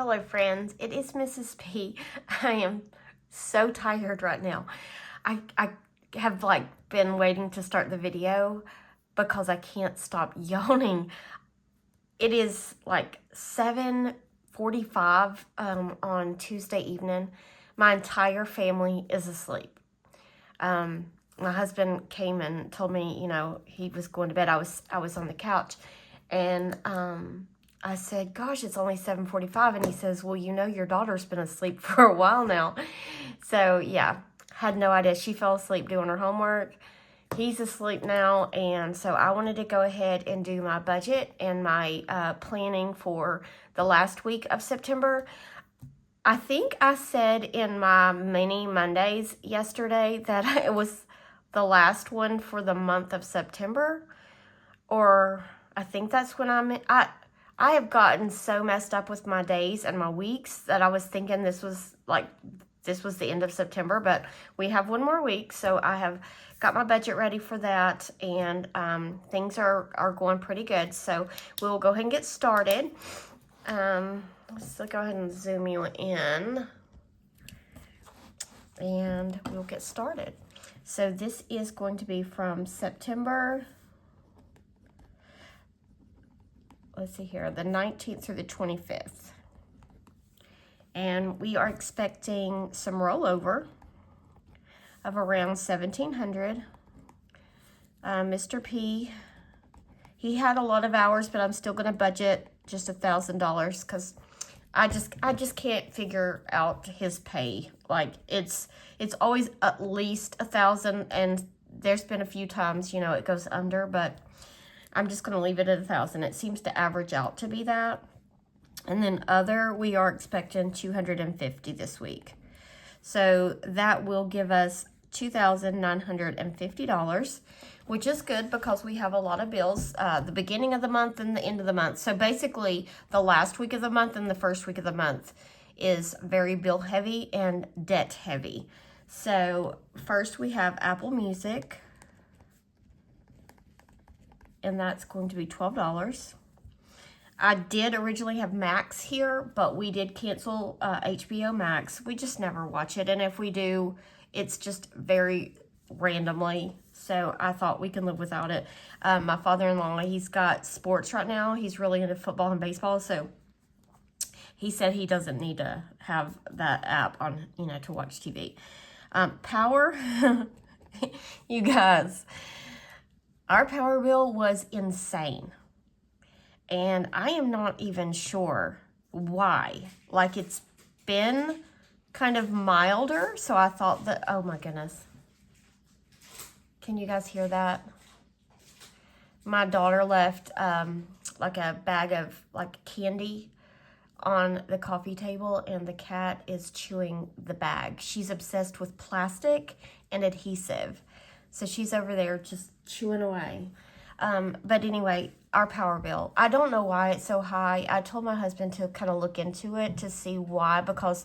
Hello friends, it is Mrs. P. I am so tired right now. I have been waiting to start the video because I can't stop yawning. It is like 7:45 on Tuesday evening. My entire family is asleep. My husband came and told me, he was going to bed. I was on the couch, and I said, gosh, it's only 7:45. And he says, well, your daughter's been asleep for a while now. So, yeah, had no idea. She fell asleep doing her homework. He's asleep now. And so I wanted to go ahead and do my budget and my planning for the last week of September. I think I said in my mini Mondays yesterday that it was the last one for the month of September. Or I think that's when I have gotten so messed up with my days and my weeks that I was thinking this was the end of September, but we have one more week, so I have got my budget ready for that, and things are going pretty good, so we'll go ahead and get started. Let's go ahead and zoom you in, and we'll get started. So this is going to be from September, let's see here, the 19th through the 25th. And we are expecting some rollover of around $1,700. Mr. P, he had a lot of hours, but I'm still going to budget just $1,000 because I just can't figure out his pay. Like it's always at least $1,000, and there's been a few times, it goes under, but I'm just going to leave it at $1,000. It seems to average out to be that. And then other, we are expecting $250 this week. So that will give us $2,950, which is good because we have a lot of bills, the beginning of the month and the end of the month. So basically the last week of the month and the first week of the month is very bill heavy and debt heavy. So first we have Apple Music, and that's going to be $12. I did originally have Max here, but we did cancel HBO Max. We just never watch it, and if we do, it's just very randomly, so I thought we can live without it. My father-in-law, he's got sports right now. He's really into football and baseball, so he said he doesn't need to have that app on, to watch TV. Power, you guys, our power bill was insane. And I am not even sure why. Like, it's been kind of milder, so I thought that, oh my goodness. Can you guys hear that? My daughter left like a bag of candy on the coffee table, and the cat is chewing the bag. She's obsessed with plastic and adhesive. So she's over there just chewing away. But anyway, our power bill, I don't know why it's so high. I told my husband to kind of look into it to see why, because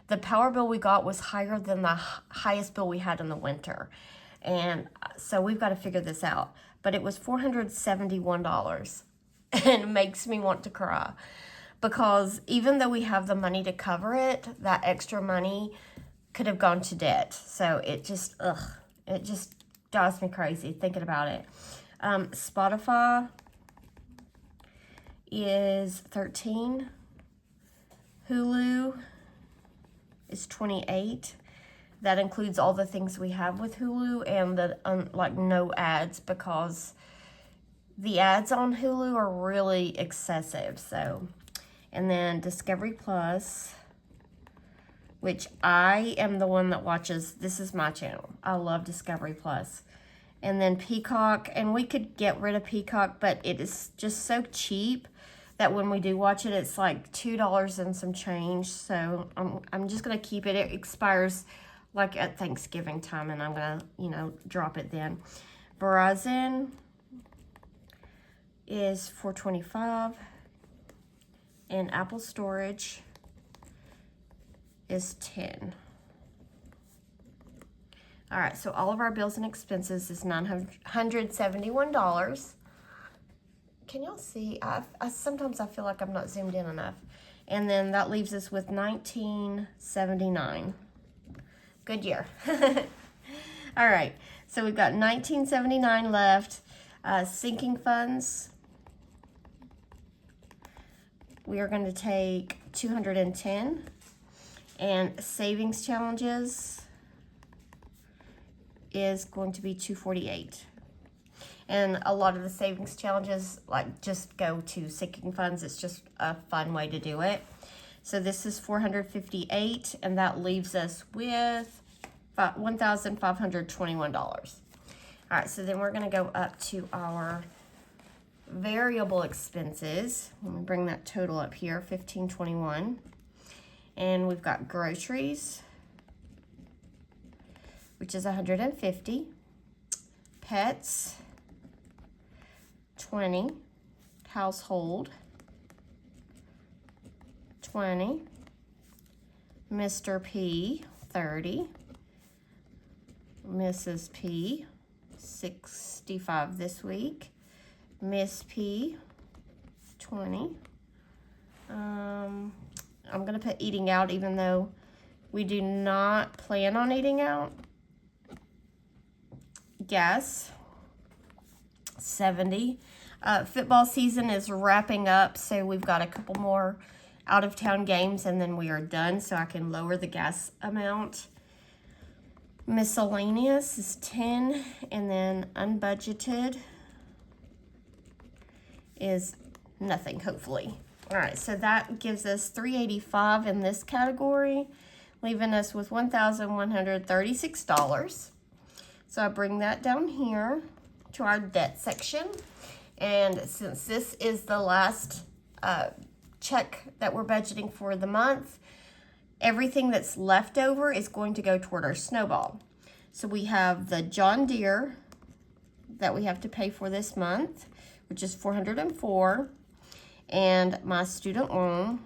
the power bill we got was higher than the highest bill we had in the winter. And so we've got to figure this out. But it was $471, and it makes me want to cry, because even though we have the money to cover it, that extra money could have gone to debt. So it just drives me crazy thinking about it. Spotify is $13. Hulu is $28. That includes all the things we have with Hulu and the no ads, because the ads on Hulu are really excessive. So, and then Discovery Plus, which I am the one that watches. This is my channel. I love Discovery Plus. And then Peacock, and we could get rid of Peacock, but it is just so cheap that when we do watch it, it's like $2 and some change. So I'm just going to keep it. It expires like at Thanksgiving time, and I'm going to, drop it then. Verizon is $425, and Apple Storage is $10. All right, so all of our bills and expenses is $971. Can y'all see? Sometimes I feel like I'm not zoomed in enough. And then that leaves us with $19.79. Good year. All right, so we've got $19.79 left. Sinking funds, we are going to take $210. And savings challenges is going to be $248. And a lot of the savings challenges like just go to sinking funds. It's just a fun way to do it. So this is $458, and that leaves us with $1,521. All right, so then we're going to go up to our variable expenses. Let me bring that total up here, $1,521. And we've got groceries, which is $150. Pets, $20. Household, $20. Mr. P, $30. Mrs. P, $65 this week. Miss P, $20. I'm going to put eating out, even though we do not plan on eating out. Gas, $70. Football season is wrapping up, so we've got a couple more out-of-town games, and then we are done, so I can lower the gas amount. Miscellaneous is $10, and then unbudgeted is nothing, hopefully. All right, so that gives us $385 in this category, leaving us with $1,136. So I bring that down here to our debt section. And since this is the last check that we're budgeting for the month, everything that's left over is going to go toward our snowball. So we have the John Deere that we have to pay for this month, which is $404. And my student loan,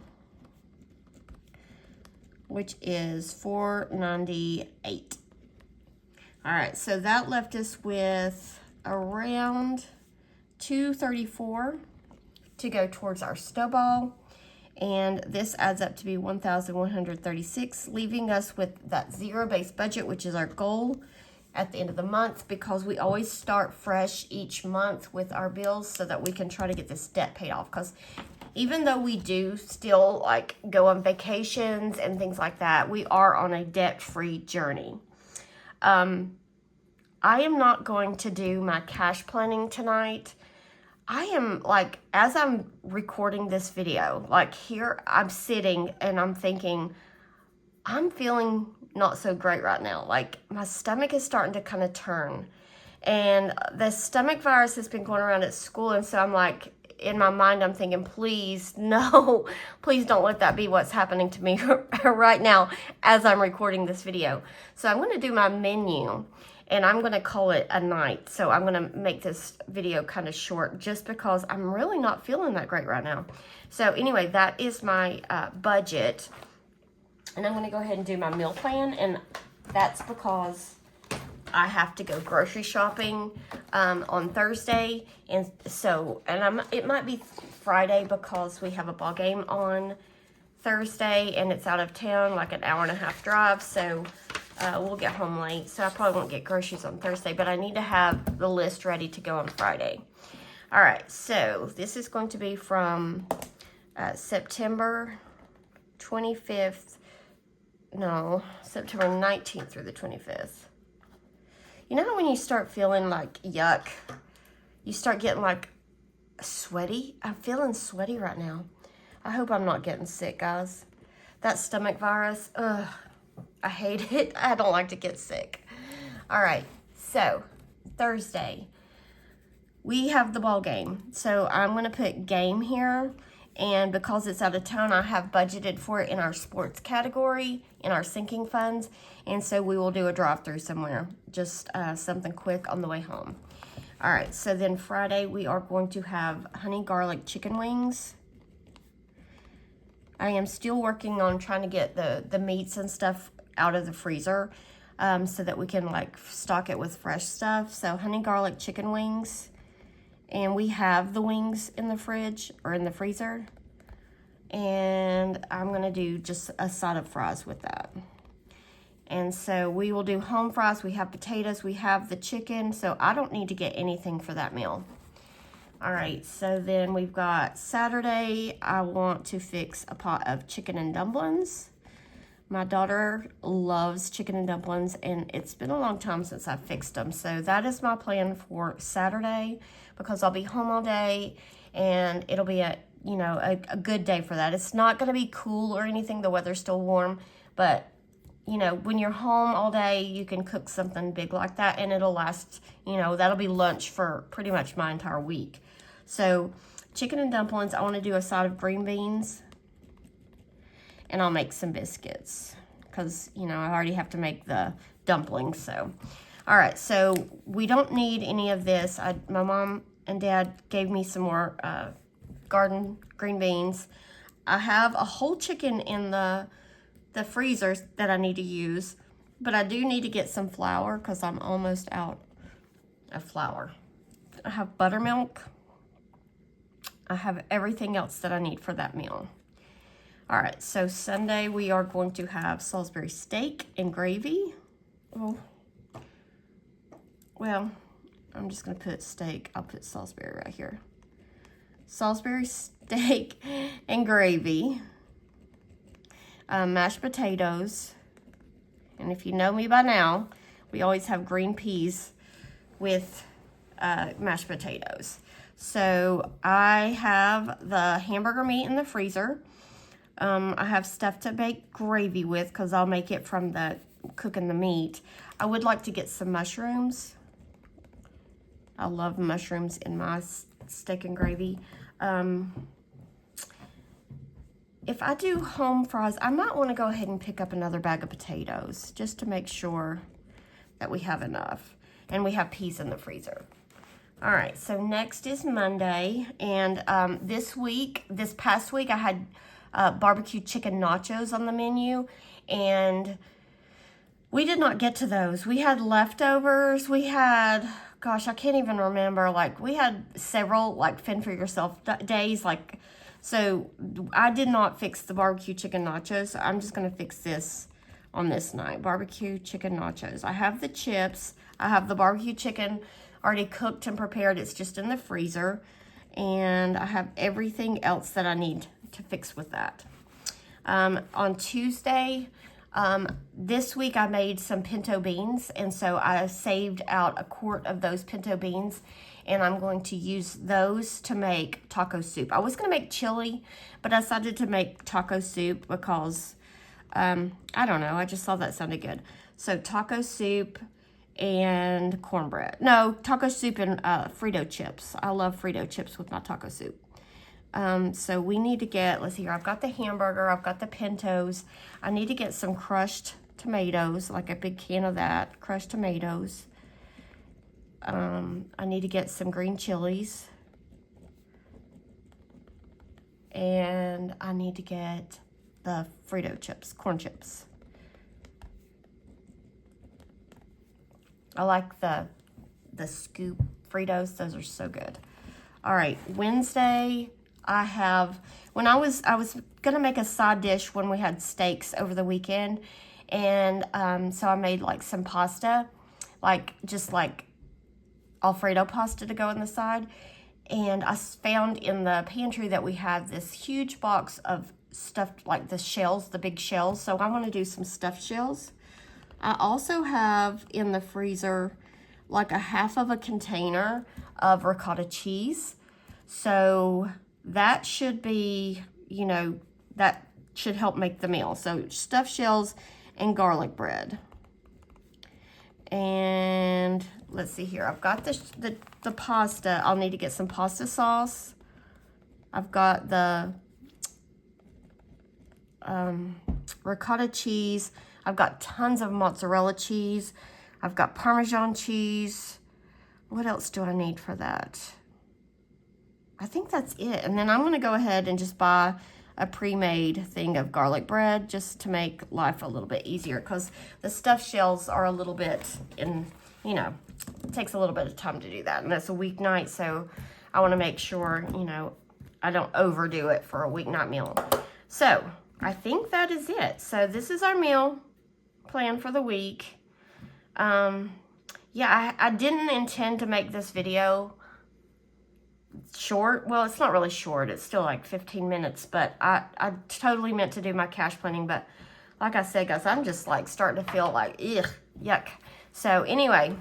which is $498. All right, so that left us with around $234 to go towards our snowball. And this adds up to be $1,136, leaving us with that zero-based budget, which is our goal at the end of the month, because we always start fresh each month with our bills so that we can try to get this debt paid off. Because even though we do still like go on vacations and things like that, we are on a debt-free journey. I am not going to do my cash planning tonight. I am like, as I'm recording this video, like here I'm sitting and I'm thinking, I'm feeling not so great right now. Like my stomach is starting to kind of turn, and the stomach virus has been going around at school. And so I'm like, in my mind, I'm thinking, please, no, please don't let that be what's happening to me right now as I'm recording this video. So I'm going to do my menu, and I'm going to call it a night. So I'm going to make this video kind of short just because I'm really not feeling that great right now. So anyway, that is my budget. And I'm going to go ahead and do my meal plan. And that's because I have to go grocery shopping on Thursday. And so, it might be Friday because we have a ball game on Thursday. And it's out of town, like an hour and a half drive. So we'll get home late. So I probably won't get groceries on Thursday. But I need to have the list ready to go on Friday. All right. So this is going to be from September 25th. No, September 19th through the 25th. You know how when you start feeling like yuck, you start getting like sweaty? I'm feeling sweaty right now. I hope I'm not getting sick, guys. That stomach virus, ugh, I hate it. I don't like to get sick. All right, so Thursday, we have the ball game. So I'm going to put game here. And because it's out of town, I have budgeted for it in our sports category, in our sinking funds. And so we will do a drive-through somewhere, just something quick on the way home. All right, so then Friday we are going to have honey garlic chicken wings. I am still working on trying to get the meats and stuff out of the freezer so that we can like stock it with fresh stuff. So honey garlic chicken wings. And we have the wings in the fridge or in the freezer. and I'm gonna do just a side of fries with that. And so we will do home fries. We have potatoes, we have the chicken, so I don't need to get anything for that meal. All right, so then we've got Saturday. I want to fix a pot of chicken and dumplings. My daughter loves chicken and dumplings, and it's been a long time since I've fixed them. So that is my plan for Saturday, because I'll be home all day, and it'll be a good day for that. It's not gonna be cool or anything. The weather's still warm, but when you're home all day, you can cook something big like that, and it'll last, that'll be lunch for pretty much my entire week. So chicken and dumplings, I want to do a side of green beans, and I'll make some biscuits because, I already have to make the dumplings. So, all right, so we don't need any of this. My mom and dad gave me some more garden green beans. I have a whole chicken in the freezers that I need to use, but I do need to get some flour because I'm almost out of flour. I have buttermilk. I have everything else that I need for that meal. All right, so Sunday we are going to have Salisbury steak and gravy. Oh, well, I'm just gonna put steak. I'll put Salisbury right here. Salisbury steak and gravy. Mashed potatoes, and if you know me by now, we always have green peas with mashed potatoes. So I have the hamburger meat in the freezer. I have stuff to make gravy with because I'll make it from the cooking the meat. I would like to get some mushrooms. I love mushrooms in my steak and gravy. If I do home fries, I might want to go ahead and pick up another bag of potatoes just to make sure that we have enough. And we have peas in the freezer. All right, so next is Monday. And this past week, I had barbecue chicken nachos on the menu. And we did not get to those. We had leftovers. We had, gosh, I can't even remember. We had several, fend for yourself days, so I did not fix the barbecue chicken nachos. So I'm just going to fix this on this night. Barbecue chicken nachos. I have the chips. I have the barbecue chicken already cooked and prepared. It's just in the freezer. And I have everything else that I need to fix with that. On Tuesday, this week I made some pinto beans. And so I saved out a quart of those pinto beans. And I'm going to use those to make taco soup. I was going to make chili, but I decided to make taco soup because, I don't know, I just thought that sounded good. So taco soup and cornbread. No, taco soup and Frito chips. I love Frito chips with my taco soup. So we need to get, let's see here, I've got the hamburger, I've got the pintos. I need to get some crushed tomatoes, like a big can of that, crushed tomatoes. I need to get some green chilies, and I need to get the Frito chips, corn chips. I like the scoop Fritos. Those are so good. All right, Wednesday I have, when I was gonna make a side dish when we had steaks over the weekend, and so I made some pasta, just Alfredo pasta to go on the side. And I found in the pantry that we have this huge box of stuffed, the shells, the big shells. So I want to do some stuffed shells. I also have in the freezer a half of a container of ricotta cheese. So that should be, that should help make the meal. So stuffed shells and garlic bread. And let's see here. I've got the pasta. I'll need to get some pasta sauce. I've got the ricotta cheese. I've got tons of mozzarella cheese. I've got Parmesan cheese. What else do I need for that? I think that's it. And then I'm going to go ahead and just buy a pre-made thing of garlic bread just to make life a little bit easier, because the stuffed shells are a little bit it takes a little bit of time to do that, and it's a weeknight, so I want to make sure I don't overdo it for a weeknight meal. So I think that is it. So this is our meal plan for the week. Yeah, I didn't intend to make this video short. Well, it's not really short. It's still like 15 minutes, but I totally meant to do my cash planning. But like I said, guys, I'm just like starting to feel like, ugh, yuck. So anyway,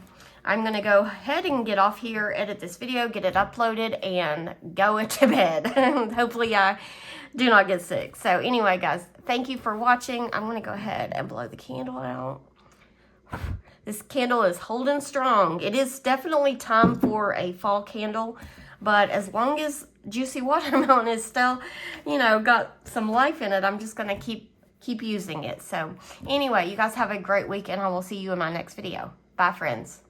I'm going to go ahead and get off here, edit this video, get it uploaded, and go to bed. Hopefully I do not get sick. So anyway, guys, thank you for watching. I'm going to go ahead and blow the candle out. This candle is holding strong. It is definitely time for a fall candle, but as long as Juicy Watermelon is still, you know, got some life in it, I'm just going to keep using it. So anyway, you guys have a great week, and I will see you in my next video. Bye, friends.